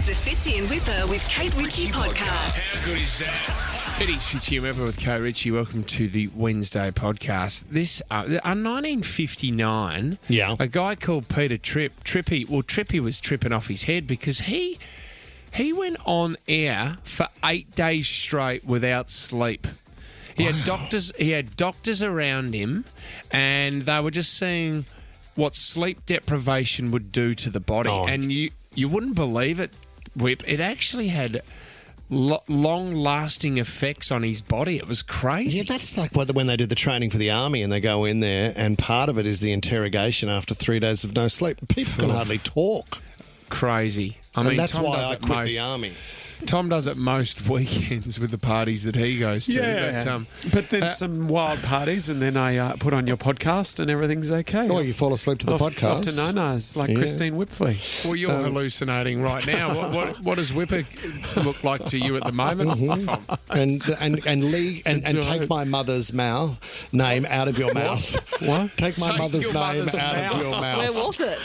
the Fitzy and Wippa with Kate Ritchie podcast. How good is that? It is Fitzy and Wippa with Kate Ritchie. Welcome to the Wednesday podcast. This, on 1959, a guy called Peter Trippy was tripping off his head because he went on air for 8 days straight without sleep. He had doctors around him, and they were just saying what sleep deprivation would do to the body. Oh. And you wouldn't believe it, Whip. It actually had long-lasting effects on his body. It was crazy. Yeah, that's like when they do the training for the army and they go in there, and part of it is the interrogation after 3 days of no sleep. People can hardly talk. Crazy. And that's Tom why I quit the army. Tom does it most weekends with the parties that he goes to. Yeah, but then some wild parties, and then I put on your podcast and everything's okay. Oh, you fall asleep to the podcast? Off to no-nos, like Christine Whipfley. Well, you're hallucinating right now. What does Wippa look like to you at the moment, Tom? And take my mother's name out of your mouth. What? Take my mother's name out of your mouth. Where was it?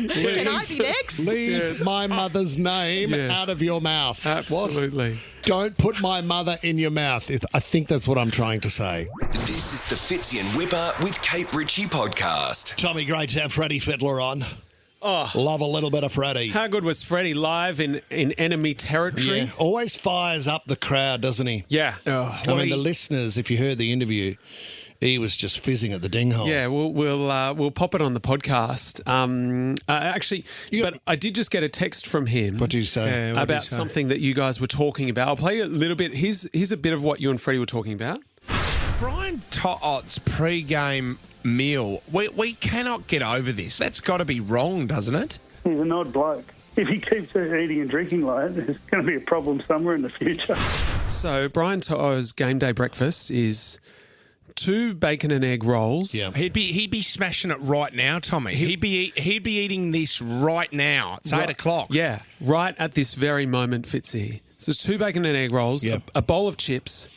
Can I be next? Leave my mother's name out of your mouth. Absolutely. What? Don't put my mother in your mouth. I think that's what I'm trying to say. This is the Fitzy and Wippa with Kate Ritchie podcast. Tommy, great to have Freddie Fiddler on. Oh, love a little bit of Freddie. How good was Freddie live in enemy territory? Yeah, always fires up the crowd, doesn't he? Yeah. The listeners, if you heard the interview, he was just fizzing at the ding hole. Yeah, we'll pop it on the podcast. But I did just get a text from him. What did you say? About something that you guys were talking about. I'll play a little bit. Here's a bit of what you and Freddie were talking about. Brian To'ot's pre-game meal. We cannot get over this. That's got to be wrong, doesn't it? He's an odd bloke. If he keeps eating and drinking like that, there's going to be a problem somewhere in the future. So Brian To'o's game day breakfast is 2 bacon and egg rolls. Yeah. He'd be smashing it right now, Tommy. He'd be eating this right now. It's 8 o'clock. Yeah, right at this very moment, Fitzy. So it's 2 bacon and egg rolls, a bowl of chips,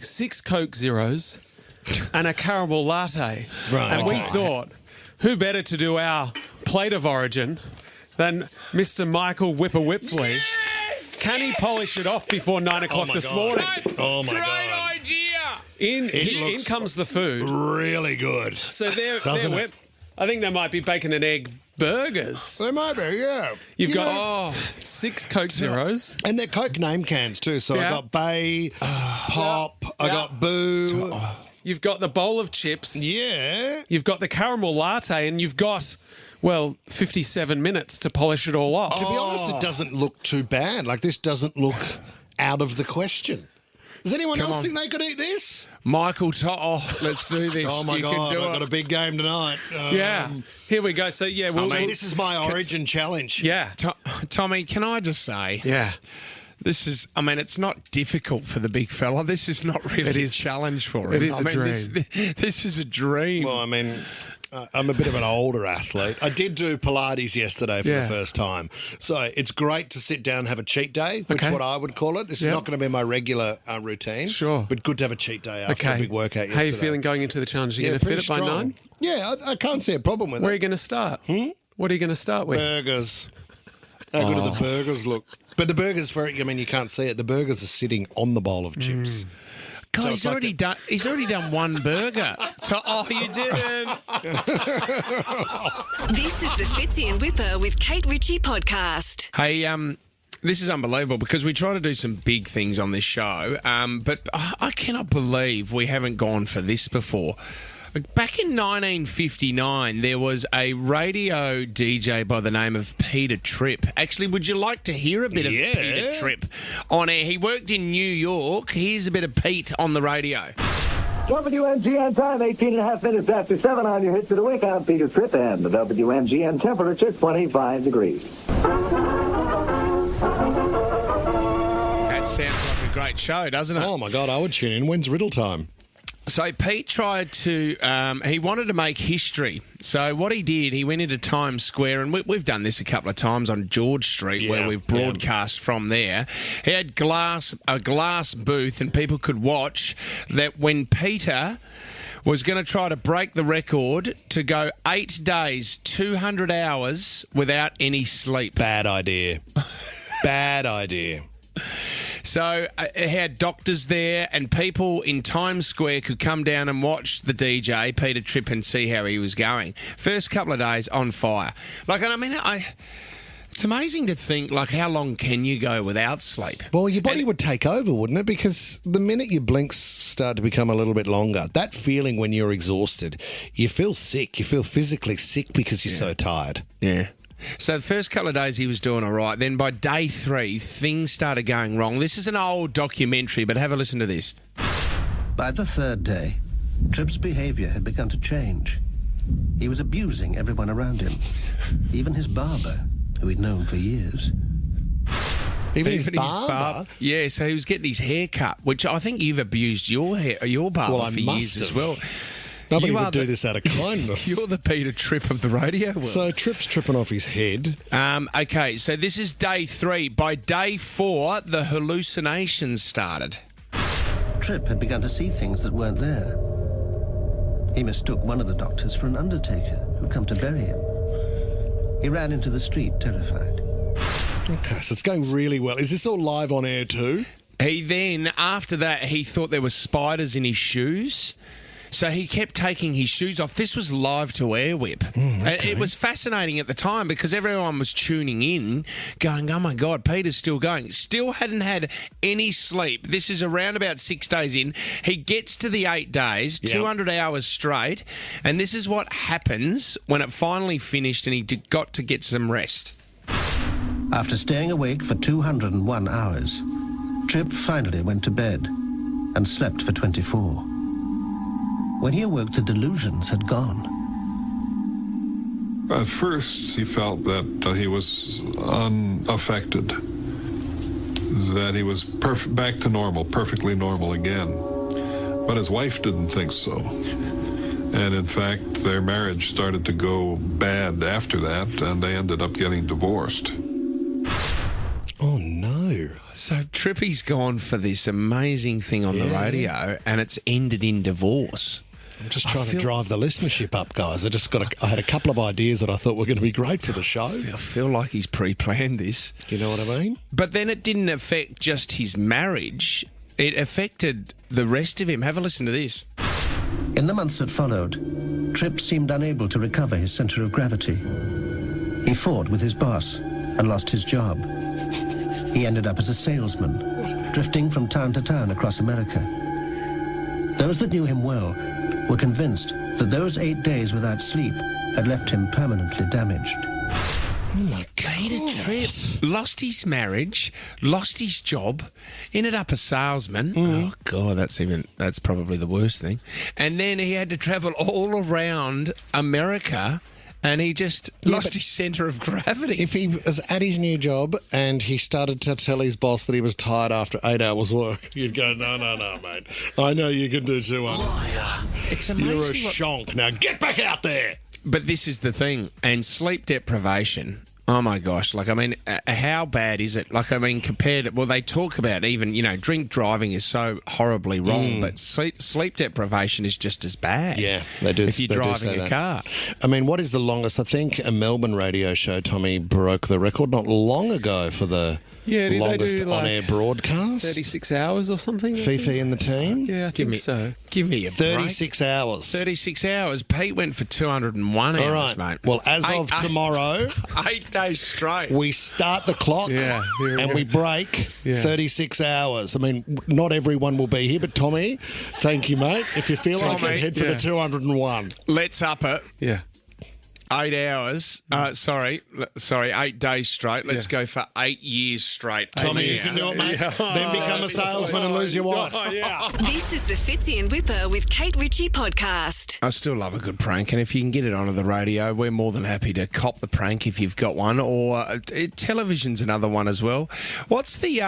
6 Coke Zeros, and a caramel latte. Right. And we thought, who better to do our plate of origin than Mr. Michael Wippa Whipfley? Yes! Can he polish it off before 9 o'clock this morning? Oh, my God. Great idea! In comes the food. Really good. So there, Whip. I think there might be bacon and egg burgers. There might be, yeah. You've got 6 Coke Zeros. And they're Coke name cans too. So I got Bay, Pop, I got Boo. You've got the bowl of chips. Yeah. You've got the caramel latte, and you've got, 57 minutes to polish it all off. To be honest, it doesn't look too bad. Like, this doesn't look out of the question. Does anyone else think they could eat this? Michael To'o, let's do this. Oh, my God, I've got a big game tonight. Here we go. So, this is my origin challenge. Yeah. Tommy, can I just say... Yeah. This is, it's not difficult for the big fella. This is not really a challenge for him. It is a dream. This is a dream. Well, I'm a bit of an older athlete. I did do Pilates yesterday for the first time. So it's great to sit down and have a cheat day, which is what I would call it. This is not going to be my regular routine. Sure. But good to have a cheat day after a big workout yesterday. How are you feeling going into the challenge? Are you going to fit it by 9? Yeah, I can't see a problem with it. Where are you going to start? What are you going to start with? Burgers. How good do the burgers look? But the burgers, you can't see it. The burgers are sitting on the bowl of chips. God, so he's already done one burger. You didn't. This is the Fitzy and Wippa with Kate Ritchie podcast. Hey, this is unbelievable because we try to do some big things on this show, but I cannot believe we haven't gone for this before. Back in 1959, there was a radio DJ by the name of Peter Tripp. Actually, would you like to hear a bit of Peter Tripp on air? He worked in New York. Here's a bit of Pete on the radio. WMGN time, 18 and a half minutes after 7 on your hits of the week. I'm Peter Tripp, and the WMGN temperature, 25 degrees. That sounds like a great show, doesn't it? Oh, my God, I would tune in. When's riddle time? So Pete tried to, he wanted to make history. So what he did, he went into Times Square, and we've done this a couple of times on George Street where we've broadcast from there. He had a glass booth, and people could watch that when Peter was going to try to break the record to go 8 days, 200 hours without any sleep. Bad idea. Bad idea. So he had doctors there and people in Times Square could come down and watch the DJ, Peter Tripp, and see how he was going. First couple of days on fire. It's amazing to think, how long can you go without sleep? Well, your body would take over, wouldn't it? Because the minute your blinks start to become a little bit longer, that feeling when you're exhausted, you feel sick. You feel physically sick because you're so tired. Yeah. So the first couple of days he was doing all right. Then by day 3, things started going wrong. This is an old documentary, but have a listen to this. By the 3rd day, Tripp's behaviour had begun to change. He was abusing everyone around him, even his barber, who he'd known for years. Even his barber? Yeah, so he was getting his hair cut, which I think you've abused your barber for years as well. Nobody would do this out of kindness. You're the Peter Tripp of the radio world. So Tripp's tripping off his head. Okay, so this is day 3. By day 4, the hallucinations started. Tripp had begun to see things that weren't there. He mistook one of the doctors for an undertaker who'd come to bury him. He ran into the street, terrified. Okay, so it's going really well. Is this all live on air too? After that, he thought there were spiders in his shoes. So he kept taking his shoes off. This was live to air, Whip. Okay. It was fascinating at the time because everyone was tuning in, going, oh my God, Peter's still going. Still hadn't had any sleep. This is around about 6 days in. He gets to the 8 days, 200 hours straight, and this is what happens when it finally finished and he got to get some rest. After staying awake for 201 hours, Tripp finally went to bed and slept for 24. When he awoke, the delusions had gone. At first, he felt that he was unaffected, that he was back to normal, perfectly normal again. But his wife didn't think so. And in fact, their marriage started to go bad after that, and they ended up getting divorced. Oh, no. So Trippy's gone for this amazing thing on the radio, and it's ended in divorce. I'm just trying to drive the listenership up, guys. I had a couple of ideas that I thought were going to be great for the show. I feel like he's pre-planned this. Do you know what I mean? But then it didn't affect just his marriage. It affected the rest of him. Have a listen to this. In the months that followed, Tripp seemed unable to recover his centre of gravity. He fought with his boss and lost his job. He ended up as a salesman, drifting from town to town across America. Those that knew him well were convinced that those 8 days without sleep had left him permanently damaged. Oh my God. Peter Tripp lost his marriage, lost his job, ended up a salesman. Oh God, that's probably the worst thing. And then he had to travel all around America. And he just lost his centre of gravity. If he was at his new job and he started to tell his boss that he was tired after 8 hours work, you'd go, no, mate. I know you can do 200. It's amazing. You're a shonk. Now get back out there. But this is the thing. And sleep deprivation, oh my gosh. How bad is it? Compared to, they talk about even, drink driving is so horribly wrong, but sleep deprivation is just as bad. Yeah, they do. If you're driving a car. What is the longest? I think a Melbourne radio show, Tommy, broke the record not long ago for the longest on-air broadcast. 36 hours or something? Fifi and the team? Yeah, I think so. Give me a 36 break. hours. 36 hours. Pete went for 201 All hours, right, mate. Well, as of tomorrow... 8 days straight. We start the clock and we break 36 hours. Not everyone will be here, but Tommy, thank you, mate. If you feel like it, head for the 201. Let's up it. Yeah. 8 hours. 8 days straight. Let's go for 8 years straight. Tommy, you can do it, mate. Then become a salesman and lose your wife. This is the Fitzy and Wippa with Kate Ritchie podcast. I still love a good prank, and if you can get it onto the radio, we're more than happy to cop the prank if you've got one, or television's another one as well. What's the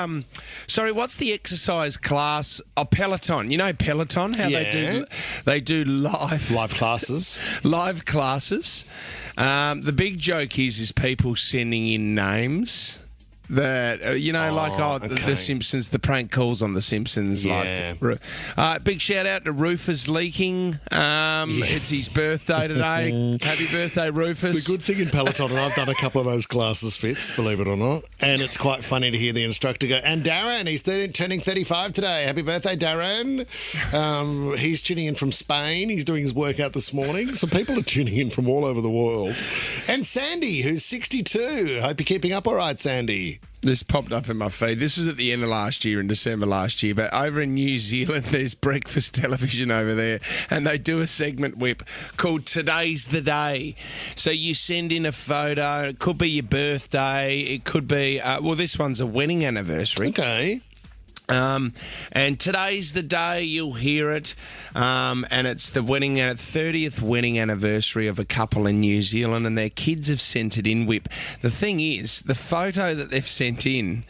exercise class? Peloton. You know Peloton? How they do live classes. Live classes. The big joke is people sending in names that, The Simpsons, the prank calls on The Simpsons. Yeah. Big shout out to Rufus Leaking. It's his birthday today. Happy birthday, Rufus. The good thing in Peloton, and I've done a couple of those classes, Fitz, believe it or not, and it's quite funny to hear the instructor go, and Darren, he's turning 35 today. Happy birthday, Darren. He's tuning in from Spain. He's doing his workout this morning. So people are tuning in from all over the world. And Sandy, who's 62. Hope you're keeping up all right, Sandy. This popped up in my feed. This was at the end of last year, in December last year. But over in New Zealand, there's breakfast television over there. And they do a segment, Whip, called Today's the Day. So you send in a photo. It could be your birthday. It could be, this one's a wedding anniversary. Okay. And today's the day, you'll hear it, and it's the 30th wedding anniversary of a couple in New Zealand, and their kids have sent it in, Whip. The thing is, the photo that they've sent in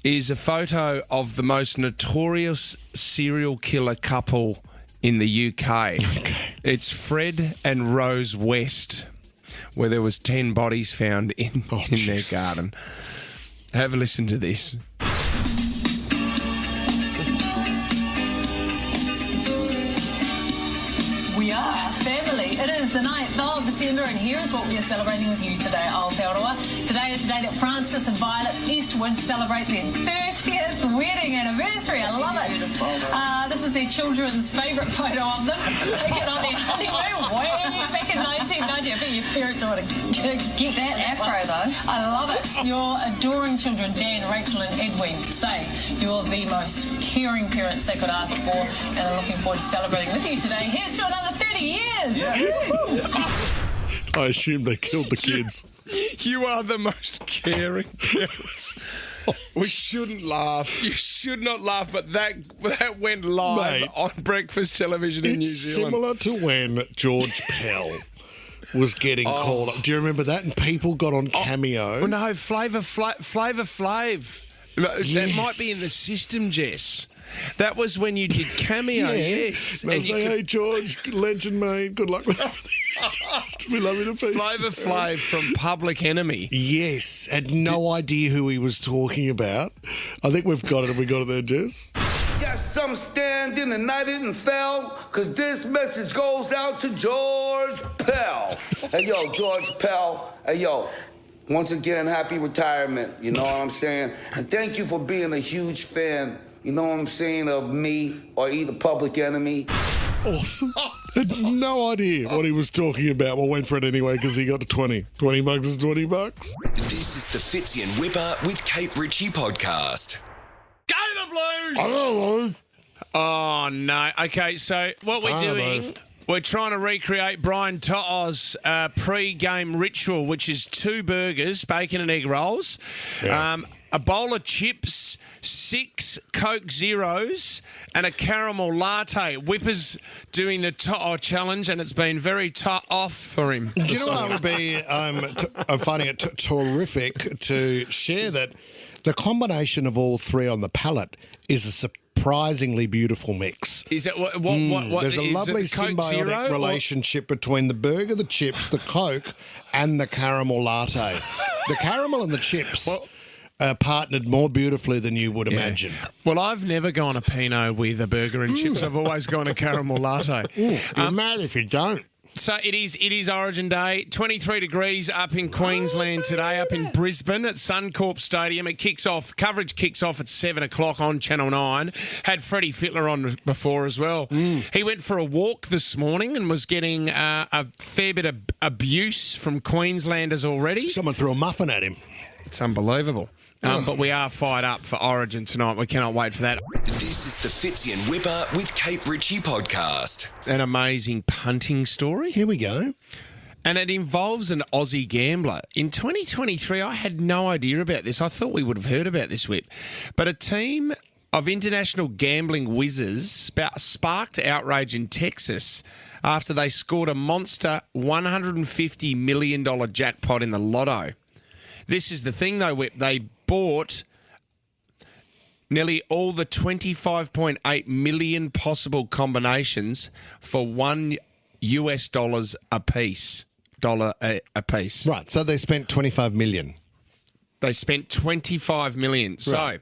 is a photo of the most notorious serial killer couple in the UK. Okay. It's Fred and Rose West, where there was 10 bodies found in their garden. Have a listen to this. We are family. It is the 9th of December, and here is what we are celebrating with you today, Aotearoa. Today is the day that Francis and Violet Eastwood celebrate their 30th wedding anniversary. I love it. This is their children's favourite photo of them, taken on their honeymoon way back in 1990. I bet your parents want to get that afro, though. I love it. Your adoring children, Dan, Rachel and Edwin, say you're the most caring parents they could ask for, and are looking forward to celebrating with you today. Here's to another 30 years. I assume they killed the kids. You are the most caring parents. We shouldn't laugh. You should not laugh, but that went live on breakfast television in New Zealand. Similar to when George Pell was getting called up. Do you remember that? And people got on Cameo. Well, no, Flavor Flav. That might be in the system, Jess. That was when you did Cameo, yes. And say, hey, George, legend, mate. Good luck with everything. We love you to pieces. Flavor Flav from Public Enemy. Yes. Had no idea who he was talking about. I think we've got it. Have we got it there, Jess? Got some standing and I didn't fell, because this message goes out to George Pell. Hey, yo, George Pell. Hey, yo. Once again, happy retirement. You know what I'm saying? And thank you for being a huge fan, you know what I'm saying, of me or either Public Enemy. Awesome. Had no idea what he was talking about. Well, went for it anyway because he got to 20. 20 bucks is 20 bucks. This is the Fitzy and Wippa with Kate Ritchie podcast. Go the Blues! I don't know. Oh, no. Okay, so what we're doing... We're trying to recreate Brian To'o's pre-game ritual, which is 2 burgers, bacon and egg rolls, a bowl of chips, 6 Coke Zeros, and a caramel latte. Wippa's doing the To'o challenge, and it's been very off for him. Do you know what I would be? I'm finding it terrific to share that the combination of all 3 on the palate is a surprisingly beautiful mix. Is it what there's a lovely symbiotic relationship between the burger, the chips, the Coke, and the caramel latte. The caramel and the chips partnered more beautifully than you would imagine. Well, I've never gone a Pinot with a burger and chips. I've always gone a caramel latte. You're mad if you don't. So it is Origin Day. 23 degrees up in Queensland today, up in Brisbane at Suncorp Stadium. Coverage kicks off at 7 o'clock on Channel 9. Had Freddie Fittler on before as well. He went for a walk this morning and was getting a fair bit of abuse from Queenslanders already. Someone threw a muffin at him. It's unbelievable. But we are fired up for Origin tonight. We cannot wait for that. This is the Fitzy and Wippa with Kate Ritchie podcast. An amazing punting story. Here we go. And it involves an Aussie gambler. In 2023, I had no idea about this. I thought we would have heard about this, Whip. But a team of international gambling whizzes sparked outrage in Texas after they scored a monster $150 million jackpot in the lotto. This is the thing, though, Whip. They bought nearly all the 25.8 million possible combinations for $1 a piece. Right, so they spent 25 million. They spent $25 million. Right.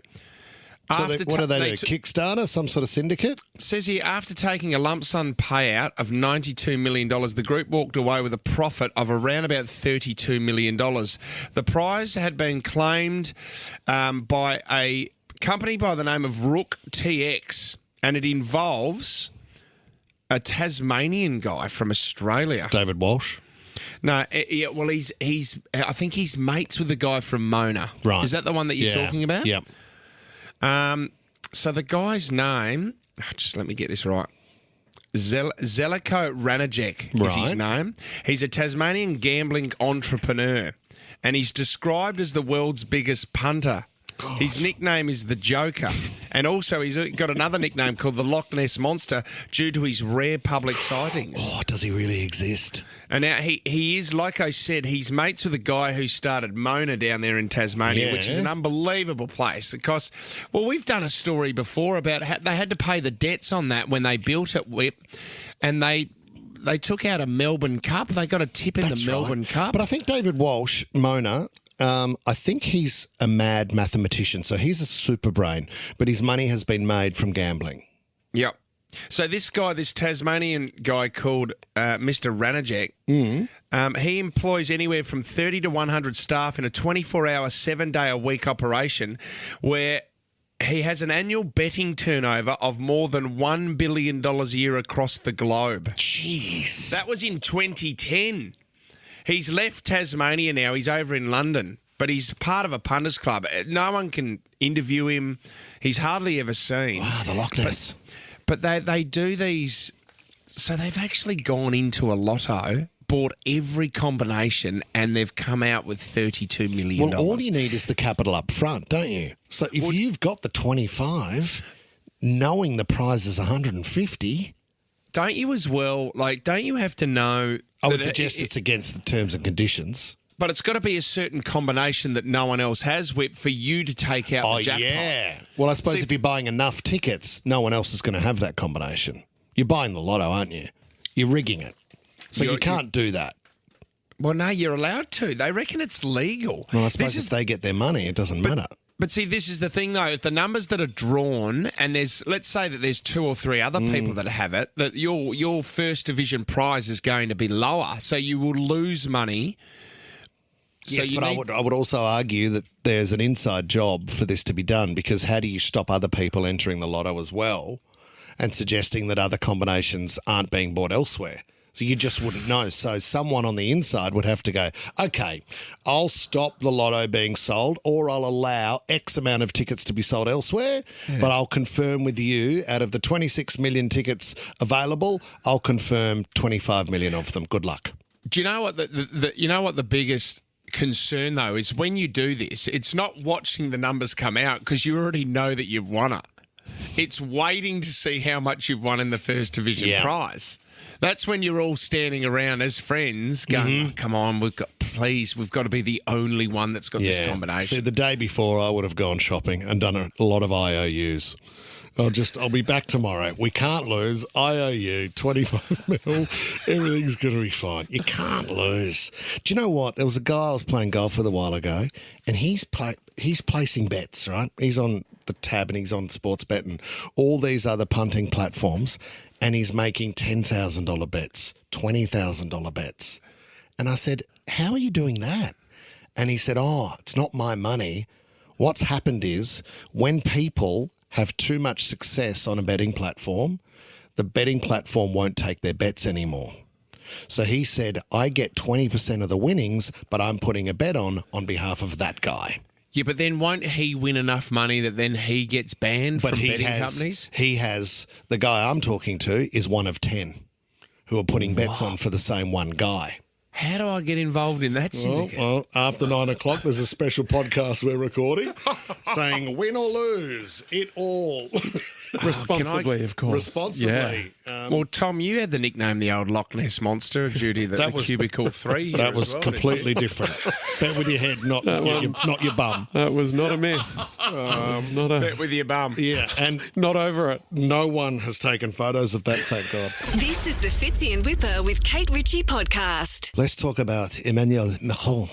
So what do they do? Kickstarter? Some sort of syndicate? Says here, after taking a lump sum payout of $92 million, the group walked away with a profit of around about $32 million. The prize had been claimed by a company by the name of Rook TX, and it involves a Tasmanian guy from Australia. David Walsh? No, yeah, well, he's. I think he's mates with the guy from Mona. Right. Is that the one that you're talking about? Yep. So the guy's name, just let me get this right. Zeljko Ranajek is his name. He's a Tasmanian gambling entrepreneur, and he's described as the world's biggest punter. Gosh. His nickname is the Joker, and also he's got another nickname called the Loch Ness Monster due to his rare public sightings. Oh, does he really exist? And now he is, like I said, he's mates with a guy who started Mona down there in Tasmania, which is an unbelievable place. Because, well, we've done a story before about how they had to pay the debts on that when they built it, Whip, and they took out a Melbourne Cup. They got a tip in the Melbourne Cup. But I think David Walsh, Mona, I think he's a mad mathematician, so he's a super brain, but his money has been made from gambling. Yep. So this guy, this Tasmanian guy called Mr. Ranajek, he employs anywhere from 30 to 100 staff in a 24-hour, 7-day-a-week operation where he has an annual betting turnover of more than $1 billion a year across the globe. Jeez. That was in 2010. He's left Tasmania now. He's over in London, but he's part of a punters club. No one can interview him. He's hardly ever seen. Wow, the Loch Ness. But they do these... So they've actually gone into a lotto, bought every combination, and they've come out with $32 million. Well, all you need is the capital up front, don't you? So if you've got the 25, knowing the prize is 150... Don't you as well, don't you have to know... I would suggest it's against the terms and conditions. But it's got to be a certain combination that no one else has, Whip, for you to take out the jackpot. Yeah. Well, I suppose if you're buying enough tickets, no one else is going to have that combination. You're buying the lotto, aren't you? You're rigging it. So you can't do that. Well, no, you're allowed to. They reckon it's legal. Well, I suppose if they get their money, it doesn't matter. But see, this is the thing, though. If the numbers that are drawn, and let's say that there's 2 or 3 other people that have it, that your first division prize is going to be lower, so you will lose money. Yes, but I would also argue that there's an inside job for this to be done, because how do you stop other people entering the lotto as well and suggesting that other combinations aren't being bought elsewhere? So you just wouldn't know. So someone on the inside would have to go, okay, I'll stop the lotto being sold, or I'll allow X amount of tickets to be sold elsewhere, but I'll confirm with you, out of the 26 million tickets available, I'll confirm 25 million of them. Good luck. Do you know what the biggest concern, though, is when you do this, it's not watching the numbers come out because you already know that you've won it. It's waiting to see how much you've won in the first division prize. That's when you're all standing around as friends going, oh, come on, we've got to be the only one that's got this combination. See, the day before I would have gone shopping and done a lot of IOUs. I'll be back tomorrow. We can't lose. IOU, 25 mil. Everything's going to be fine. You can't lose. Do you know what? There was a guy I was playing golf with a while ago, and he's placing bets, right? He's on the tab and he's on Sportsbet and all these other punting platforms, and he's making $10,000 bets, $20,000 bets. And I said, how are you doing that? And he said, it's not my money. What's happened is when people have too much success on a betting platform, the betting platform won't take their bets anymore. So he said, I get 20% of the winnings, but I'm putting a bet on behalf of that guy. Yeah, but then won't he win enough money that then he gets banned from betting companies? The guy I'm talking to is one of 10 who are putting bets on for the same one guy. How do I get involved in that syndicate? Well, after 9 o'clock, there's a special podcast we're recording saying win or lose, it all. Responsibly, of course. Responsibly. Well, Tom, you had the nickname the old Loch Ness Monster due to the cubicle 3. That was completely different. Bet with your head, not your bum. That was not a myth. Bet with your bum. Yeah, and not over it. No one has taken photos of that, thank God. This is the Fitzy and Wippa with Kate Ritchie podcast. Let's talk about Emmanuel Macron.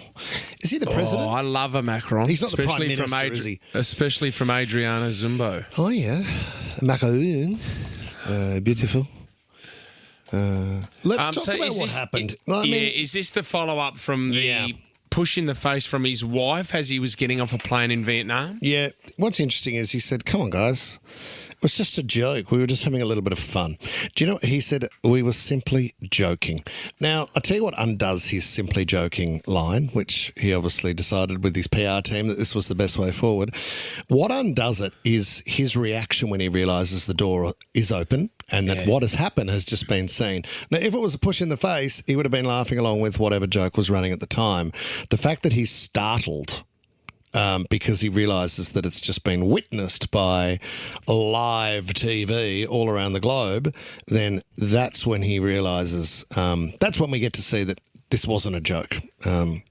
Is he the president? Oh, I love a Macron. He's not the prime minister, is he? Especially from Adriana Zumbo. Oh, yeah. Macron. Beautiful. Let's talk about what happened. Is this the follow-up from the push in the face from his wife as he was getting off a plane in Vietnam? Yeah. What's interesting is he said, come on, guys. It was just a joke. We were just having a little bit of fun. Do you know what he said? We were simply joking. Now, I'll tell you what undoes his simply joking line, which he obviously decided with his PR team that this was the best way forward. What undoes it is his reaction when he realises the door is open and that what has happened has just been seen. Now, if it was a push in the face, he would have been laughing along with whatever joke was running at the time. The fact that he's startled because he realises that it's just been witnessed by live TV all around the globe, then that's when he realises, that's when we get to see that this wasn't a joke. Can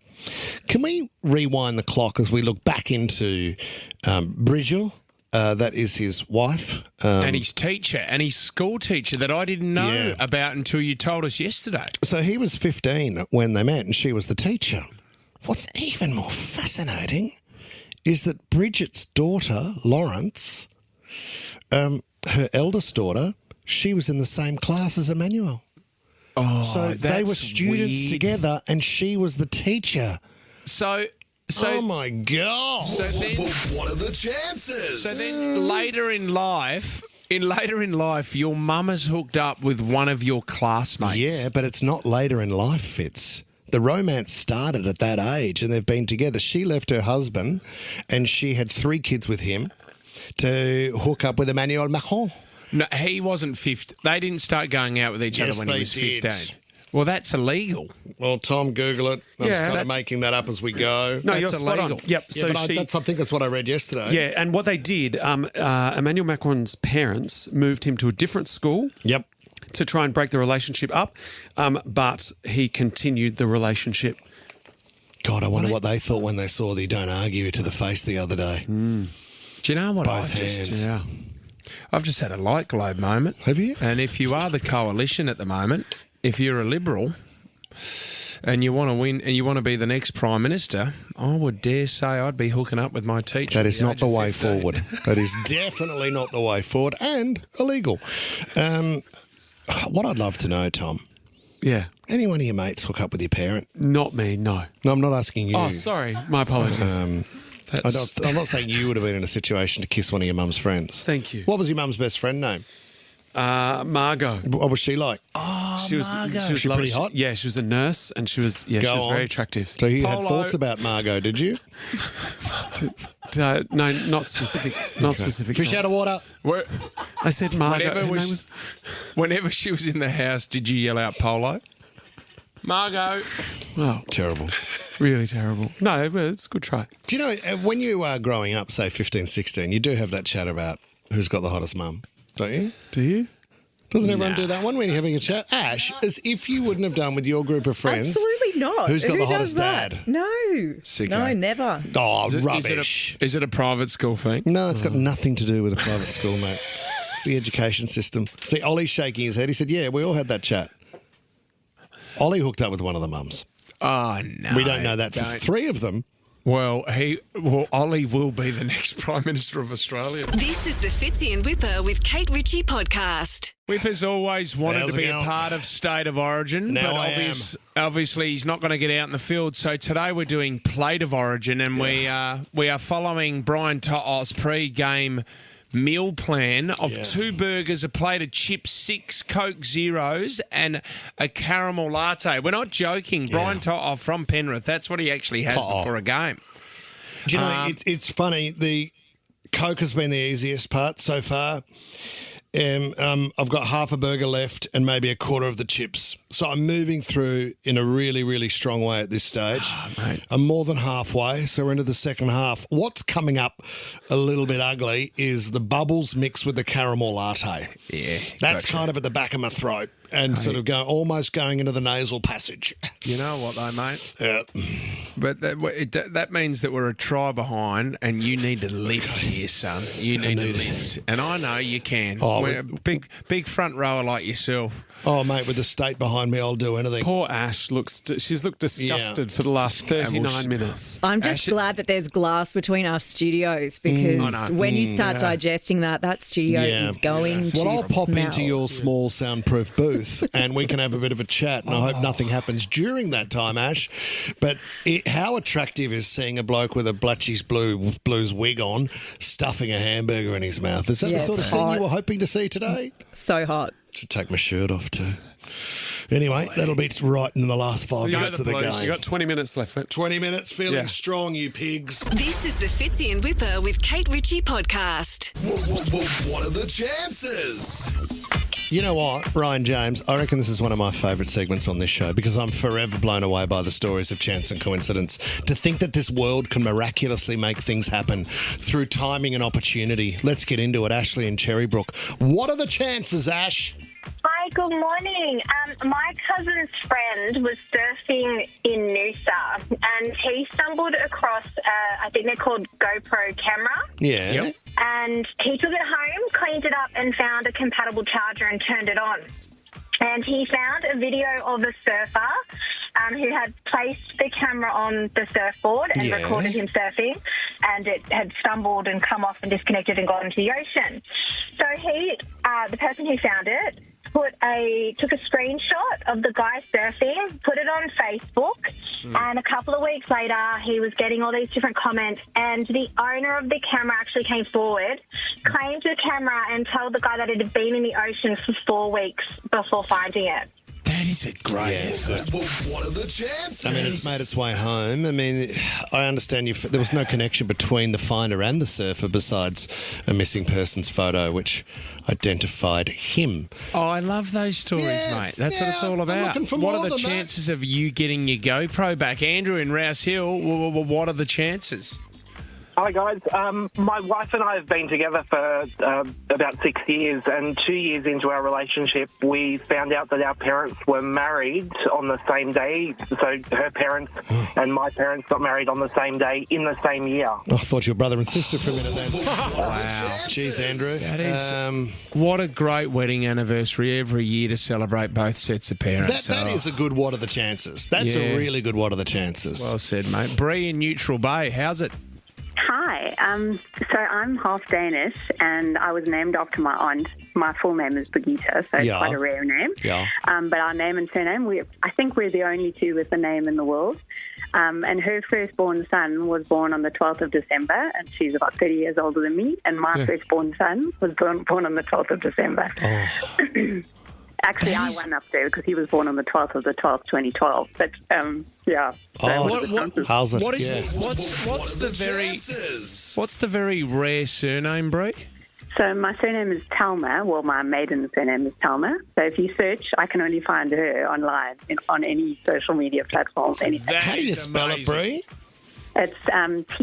we rewind the clock as we look back into Bridget? That is his wife. And his teacher, and his school teacher that I didn't know about until you told us yesterday. So he was 15 when they met and she was the teacher. What's even more fascinating is that Bridget's daughter, Lawrence, her eldest daughter, she was in the same class as Emmanuel. Oh, so they were students together and she was the teacher. So oh my God. So then, what are the chances? So then later in life, your mum has hooked up with one of your classmates. Yeah, but it's not later in life, Fitz. The romance started at that age and they've been together. She left her husband and she had 3 kids with him to hook up with Emmanuel Macron. No, he wasn't 15. They didn't start going out with each other when he was 15. Well, that's illegal. Well, Tom, Google it. I'm just kind of making that up as we go. No, that's you're spot illegal. on. Yep. Yeah, so I think that's what I read yesterday. Yeah, and what they did, Emmanuel Macron's parents moved him to a different school. Yep. To try and break the relationship up, but he continued the relationship. God, I wonder what they thought when they saw the "Don't Argue" to the face the other day. Do you know what I've just had a light globe moment. Have you? And if you are the coalition at the moment, if you're a Liberal and you want to win and you want to be the next Prime Minister, I would dare say I'd be hooking up with my teacher. That is not the way forward. That is definitely not the way forward and illegal. What I'd love to know, Tom. Yeah. Any one of your mates hook up with your parent? Not me, no. No, I'm not asking you. Oh, sorry. My apologies. I'm not saying you would have been in a situation to kiss one of your mum's friends. Thank you. What was your mum's best friend name? Margot. What was she like? Oh, she was pretty hot? Yeah, she was a nurse and she was very attractive. So you had thoughts about Margot, did you? No, not specific. Not specific. Fish out of water. I said Margot. Whenever she was in the house, did you yell out Polo? Margot. Oh, terrible. Really terrible. No, it's a good try. Do you know, when you are growing up, say 15, 16, you do have that chat about who's got the hottest mum, don't you? Do you? Doesn't everyone do that one when you're having a chat? Ash, as if you wouldn't have done with your group of friends. Absolutely not. Who's got Who the does hottest that? dad? No. Sicko. No, never. Oh, rubbish. Is it a private school thing? No, it's got nothing to do with a private school, mate. It's the education system. See, Ollie's shaking his head. He said, yeah, we all had that chat. Ollie hooked up with one of the mums. Oh, no. We don't know that for 3 of them. Well, Ollie will be the next Prime Minister of Australia. This is the Fitzy and Wippa with Kate Ritchie podcast. Wippa's always wanted to be a part of State of Origin, but obviously he's not going to get out in the field. So today we're doing Plate of Origin, and we are following Brian To'o's pre-game meal plan of 2 burgers, a plate of chips, 6 Coke Zeros, and a caramel latte. We're not joking. Brian To'o from Penrith, that's what he actually has before a game. Do you know, it's funny. The Coke has been the easiest part so far. I've got half a burger left and maybe a quarter of the chips. So I'm moving through in a really, really strong way at this stage. Oh, mate. I'm more than halfway, so we're into the second half. What's coming up a little bit ugly is the bubbles mixed with the caramel latte. Yeah. That's kind of at the back of my throat and sort of almost going into the nasal passage. You know what, though, mate? Yeah. But that means that we're a try behind and you need to lift here, son. You need to lift. And I know you can. Oh, we're a big front rower like yourself. Oh, mate, with the state behind me, I'll do anything. Poor Ash she's looked disgusted for the last 39 minutes. I'm just glad that there's glass between our studios because when you start digesting that studio is going to Well, I'll pop smell. into your small soundproof booth and we can have a bit of a chat, and I hope nothing happens during that time, Ash. But how attractive is seeing a bloke with a Blatchy's Blues wig on stuffing a hamburger in his mouth? Is that the sort of thing you were hoping to see today? So hot. Should take my shirt off too. Anyway, that'll be right in the last 5 minutes of the game. You got 20 minutes left. 20 minutes, feeling strong, you pigs. This is the Fitzy and Wippa with Kate Ritchie podcast. What are the chances? You know what, Ryan James, I reckon this is one of my favourite segments on this show because I'm forever blown away by the stories of chance and coincidence. To think that this world can miraculously make things happen through timing and opportunity. Let's get into it. Ashley and Cherrybrook. What are the chances, Ash? Hi, good morning. My cousin's friend was surfing in Noosa and he stumbled across, I think they're called GoPro camera. Yeah. Yep. And he took it home, cleaned it up and found a compatible charger and turned it on. And he found a video of a surfer who had placed the camera on the surfboard and recorded him surfing, and it had stumbled and come off and disconnected and gone into the ocean. So he, the person who found it, took a screenshot of the guy surfing, put it on Facebook, and a couple of weeks later he was getting all these different comments, and the owner of the camera actually came forward, claimed the camera and told the guy that it had been in the ocean for 4 weeks before finding it. That is a great answer. What are the chances? I mean, it's made its way home. I mean, I understand there was no connection between the finder and the surfer besides a missing persons photo, which identified him. Oh, I love those stories, mate. That's what it's all about. What are the chances of you getting your GoPro back? Andrew in Rouse Hill, what are the chances? Hi, guys. My wife and I have been together for about 6 years, and 2 years into our relationship, we found out that our parents were married on the same day. So her parents and my parents got married on the same day in the same year. I thought you were brother and sister for a minute then. Wow. Jeez, Andrew. That is, what a great wedding anniversary every year to celebrate both sets of parents. That is a good what are the chances. That's a really good what are the chances. Well said, mate. Bree in Neutral Bay, how's it? Hi. So I'm half Danish, and I was named after my aunt. My full name is Brigitte, so it's quite a rare name. Yeah. But our name and surname, I think we're the only two with the name in the world. And her firstborn son was born on the 12th of December, and she's about 30 years older than me. And my firstborn son was born on the 12th of December. Oh. Actually, I went up there because he was born on the 12th of the 12th, 2012. But, yeah. How's it? What's the very rare surname, Bree? So my surname is Talma. Well, my maiden surname is Talma. So if you search, I can only find her online on any social media platform. How do you spell it, Bree? It's Telmer.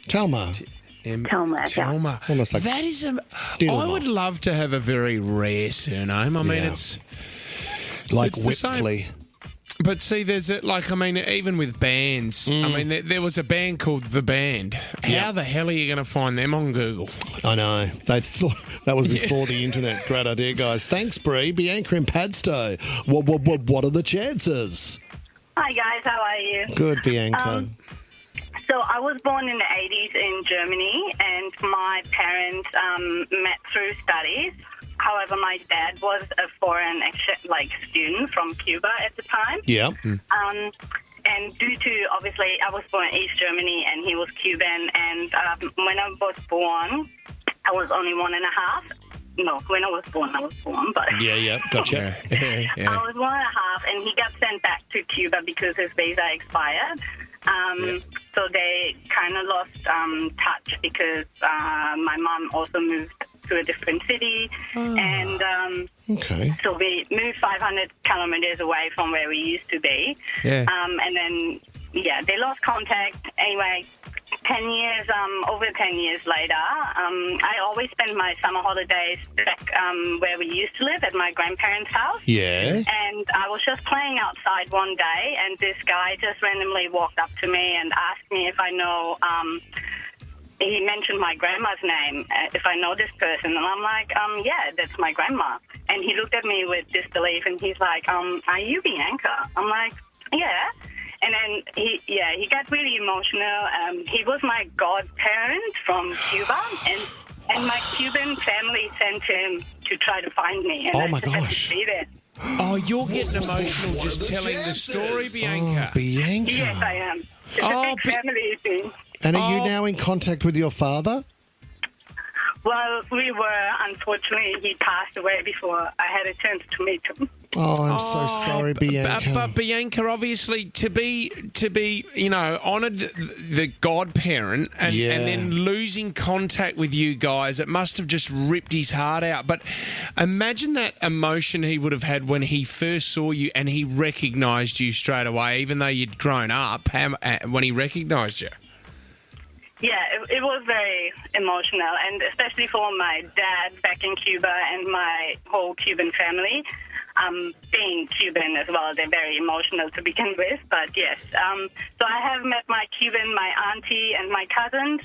Telma. Telma. Almost like that is I would love to have a very rare surname. I mean, it's like Whipley. But see, there's even with bands. I mean, there was a band called The Band. How the hell are you going to find them on Google? I know. They thought that was before the internet. Great idea, guys. Thanks, Bree. Bianca in Padstow. What are the chances? Hi, guys. How are you? Good, Bianca. So I was born in the 80s in Germany, and my parents met through studies. However, my dad was a foreign student from Cuba at the time. Yeah. And due to, obviously, I was born in East Germany and he was Cuban, and when I was born, I was only 1.5. No, when I was born, but... Yeah, gotcha. I was 1.5, and he got sent back to Cuba because his visa expired. So they kind of lost touch because my mom also moved to a different city. And so we moved 500 kilometres away from where we used to be. Yeah. And then, they lost contact. Anyway, 10 years, over 10 years later, I always spend my summer holidays back where we used to live at my grandparents' house. Yeah. And I was just playing outside one day, and this guy just randomly walked up to me and asked me if I know, he mentioned my grandma's name, if I know this person. And I'm like, yeah, that's my grandma. And he looked at me with disbelief, and he's like, are you Bianca? I'm like, yeah. And then he got really emotional. He was my godparent from Cuba, and my Cuban family sent him to try to find me. And my I just had to gosh. be there. Oh, you're getting emotional just telling the story, Bianca. Oh, Bianca. Yes, I am. It's a big family thing. And are you now in contact with your father? Well, we were. Unfortunately, he passed away before I had a chance to meet him. Oh, I'm so sorry, Bianca. But Bianca, obviously, to be honoured the godparent and then losing contact with you guys, it must have just ripped his heart out. But imagine that emotion he would have had when he first saw you and he recognised you straight away, even though you'd grown up, when he recognised you. Yeah, it was very emotional, and especially for my dad back in Cuba and my whole Cuban family. Being Cuban as well, they're very emotional to begin with, but yes. So I have met my auntie and my cousins,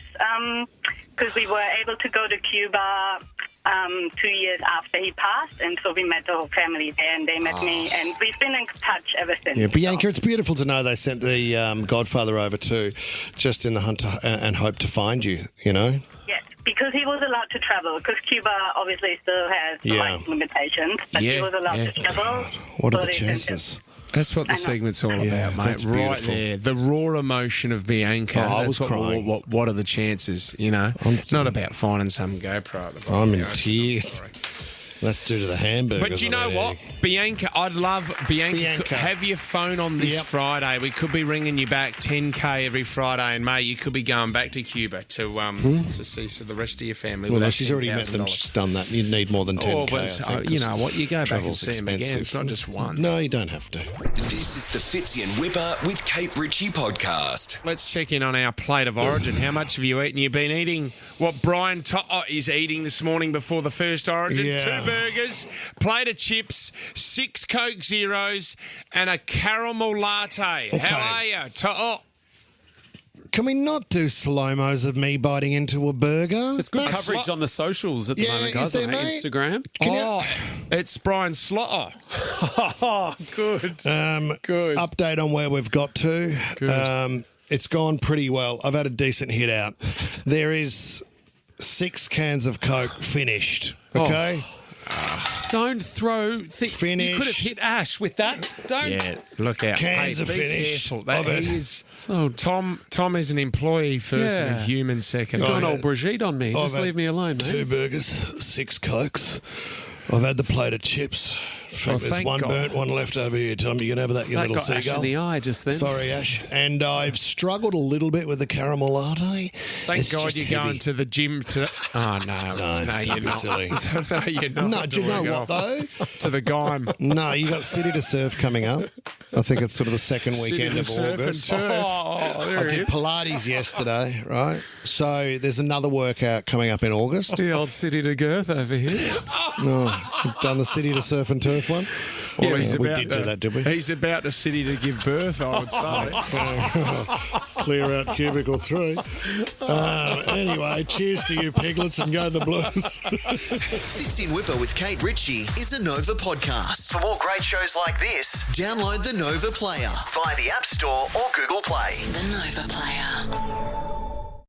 because we were able to go to Cuba 2 years after he passed, and so we met the whole family there, and they met me, and we've been in touch ever since. Yeah, Bianca, it's beautiful to know they sent the godfather over too, just in the hunt and hope to find you, Yes, because he was allowed to travel, because Cuba obviously still has life limitations, but he was allowed to travel. What are the chances? That's what the segment's all about, mate. That's right beautiful. there. The raw emotion of Bianca. I was crying. What are the chances, Not about finding some GoPro at the bottom. I'm in tears. Let's do to the hamburgers. But you know what? Bianca, I'd love Bianca. Have your phone on this Friday. We could be ringing you back 10K every Friday in May. You could be going back to Cuba to see the rest of your family. Well, she's already met them. She's done that. You need more than 10K. But you know what? You go back and see them again. It's not just one. No, you don't have to. This is the Fitzy and Wippa with Kate Ritchie podcast. Let's check in on our plate of origin. How much have you eaten? You've been eating what Brian is eating this morning before the first origin. Yeah. 2 burgers, plate of chips, 6 Coke Zeros, and a caramel latte. Okay. How are you? Can we not do slow-mos of me biting into a burger? There's good coverage on the socials at the moment, guys, on Instagram. It's Brian Slotter. Good. Good. Update on where we've got to. Good. It's gone pretty well. I've had a decent hit out. There is 6 cans of Coke finished. Okay? Don't throw... Finish. You could have hit Ash with that. Don't... Yeah, look out. Cans are be finished. careful. Tom is an employee first and a human second. You've gone old Brigitte on me. Just leave me alone, mate. 2 burgers, 6 Cokes. I've had the plate of chips. There's one burnt, one left over here. Tell me you can have that, you little got seagull. Ash in the eye just then. Sorry, Ash. And I've struggled a little bit with the caramel latte. Thank God you're going to the gym to... Oh, no, you're not. Silly. No, you're not. No, do you know what, though? To the Gime. No, you got City to Surf coming up. I think it's sort of the second weekend of Surf August. and turf. I did Pilates yesterday, right? So there's another workout coming up in August. The old City to Girth over here. You've done the City to Surf and turf one? Well, we did do that, did we? He's about the city to give birth, I would say. Clear out cubicle 3. Anyway, cheers to you piglets and go the Blues. Fitzy and Wippa with Kate Ritchie is a Nova podcast. For more great shows like this, download the Nova Player via the App Store or Google Play. The Nova Player.